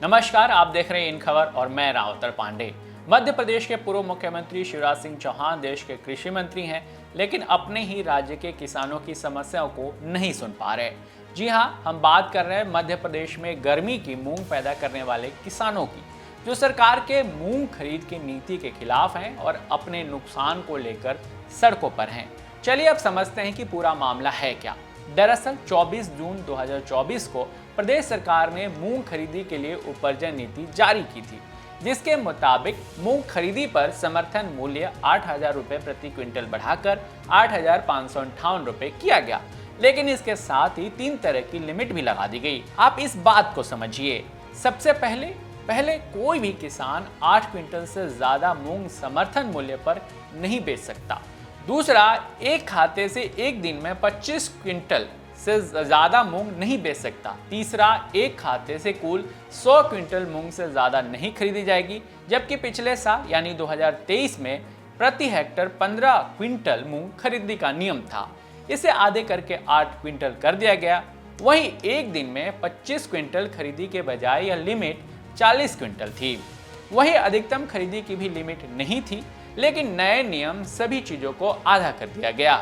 नमस्कार, आप देख रहे हैं इन खबर और मैं रावतर पांडे। मध्य प्रदेश के पूर्व मुख्यमंत्री शिवराज सिंह चौहान देश के कृषि मंत्री हैं, लेकिन अपने ही राज्य के किसानों की समस्याओं को नहीं सुन पा रहे। जी हाँ, हम बात कर रहे हैं मध्य प्रदेश में गर्मी की मूंग पैदा करने वाले किसानों की, जो सरकार के मूंग खरीद की नीति के खिलाफ हैं और अपने नुकसान को लेकर सड़कों पर हैं। चलिए अब समझते हैं कि पूरा मामला है क्या। दरअसल 24 जून 2024 को प्रदेश सरकार ने मूंग खरीदी के लिए उपार्जन नीति जारी की थी, जिसके मुताबिक मूंग खरीदी पर समर्थन मूल्य 8,000 रुपये प्रति क्विंटल बढ़ाकर 8,558 रुपये किया गया। लेकिन इसके साथ ही 3 तरह की लिमिट भी लगा दी गई। आप इस बात को समझिए। सबसे पहले कोई भी किसान 8 क्विंटल से ज्यादा मूंग समर्थन मूल्य पर नहीं बेच सकता। दूसरा, एक खाते से एक दिन में 25 क्विंटल से ज्यादा मूंग नहीं बेच सकता। तीसरा, एक खाते से कुल 100 क्विंटल मूंग से ज्यादा नहीं खरीदी जाएगी, जबकि पिछले साल यानी 2023 में प्रति हेक्टर 15 क्विंटल मूंग खरीदी का नियम था। इसे आधे करके 8 क्विंटल कर दिया गया। वहीं एक दिन में 25 क्विंटल खरीदी के बजाय यह लिमिट 40 क्विंटल थी। वहीं अधिकतम खरीदी की भी लिमिट नहीं थी, लेकिन नए नियम सभी चीजों को आधा कर दिया गया।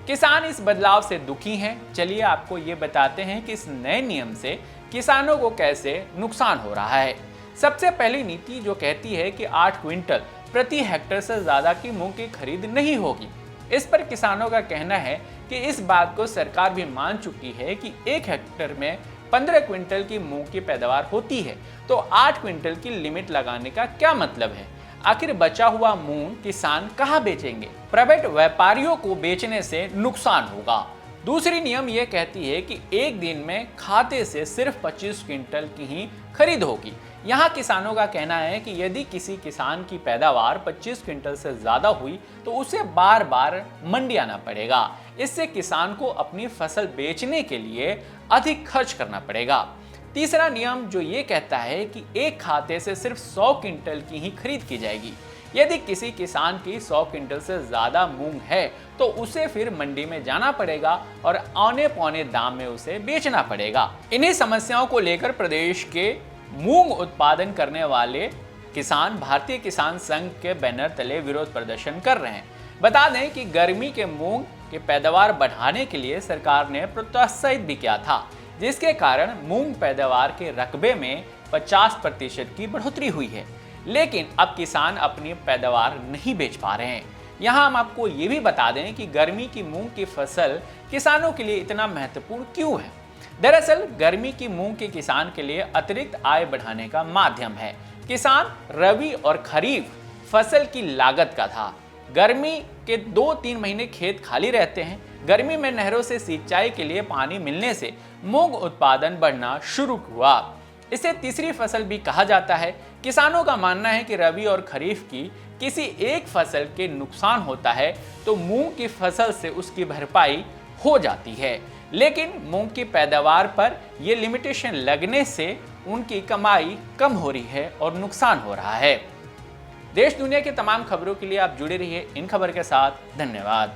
किसान इस बदलाव से दुखी हैं। चलिए आपको ये बताते हैं कि इस नए नियम से किसानों को कैसे नुकसान हो रहा है। सबसे पहली नीति जो कहती है कि 8 क्विंटल प्रति हेक्टर से ज्यादा की मूंग की खरीद नहीं होगी। इस पर किसानों का कहना है कि इस बात को सरकार भी मान चुकी है कि 1 हेक्टर में 15 क्विंटल की मूंग की पैदावार होती है, तो 8 क्विंटल की लिमिट लगाने का क्या मतलब है। आखिर बचा हुआ मूंग किसान कहां बेचेंगे? प्राइवेट व्यापारियों को बेचने से नुकसान होगा। दूसरी नियम यह कहती है कि एक दिन में खाते से सिर्फ 25 क्विंटल की ही खरीद होगी। यहाँ किसानों का कहना है कि यदि किसी किसान की पैदावार 25 क्विंटल से ज्यादा हुई तो उसे बार बार मंडी आना पड़ेगा। इससे किसान को अपनी फसल बेचने के लिए अधिक खर्च करना पड़ेगा। तीसरा नियम जो ये कहता है कि एक खाते से सिर्फ 100 क्विंटल की ही खरीद की जाएगी। यदि किसी किसान की 100 क्विंटल से ज्यादा मूंग है तो उसे फिर मंडी में जाना पड़ेगा और औने पौने दाम में उसे बेचना पड़ेगा। इन्हीं समस्याओं को लेकर प्रदेश के मूंग उत्पादन करने वाले किसान भारतीय किसान संघ के बैनर तले विरोध प्रदर्शन कर रहे हैं। बता दें कि गर्मी के मूंग की पैदावार बढ़ाने के लिए सरकार ने प्रोत्साहित भी किया था, जिसके कारण मूंग पैदावार के रकबे में 50% की बढ़ोतरी हुई है। लेकिन अब किसान अपनी पैदावार नहीं बेच पा रहे हैं। यहाँ हम आपको ये भी बता दें कि गर्मी की मूंग की फसल किसानों के लिए इतना महत्वपूर्ण क्यों है। दरअसल गर्मी की मूंग के किसान के लिए अतिरिक्त आय बढ़ाने का माध्यम है। किसान रबी और खरीफ फसल की लागत का था। गर्मी के 2-3 महीने खेत खाली रहते हैं। गर्मी में नहरों से सिंचाई के लिए पानी मिलने से मूंग उत्पादन बढ़ना शुरू हुआ। इसे तीसरी फसल भी कहा जाता है। किसानों का मानना है कि रबी और खरीफ की किसी एक फसल के नुकसान होता है तो मूंग की फसल से उसकी भरपाई हो जाती है, लेकिन मूंग की पैदावार पर यह लिमिटेशन लगने से उनकी कमाई कम हो रही है और नुकसान हो रहा है। देश दुनिया की तमाम खबरों के लिए आप जुड़े रहिए इन खबर के साथ। धन्यवाद।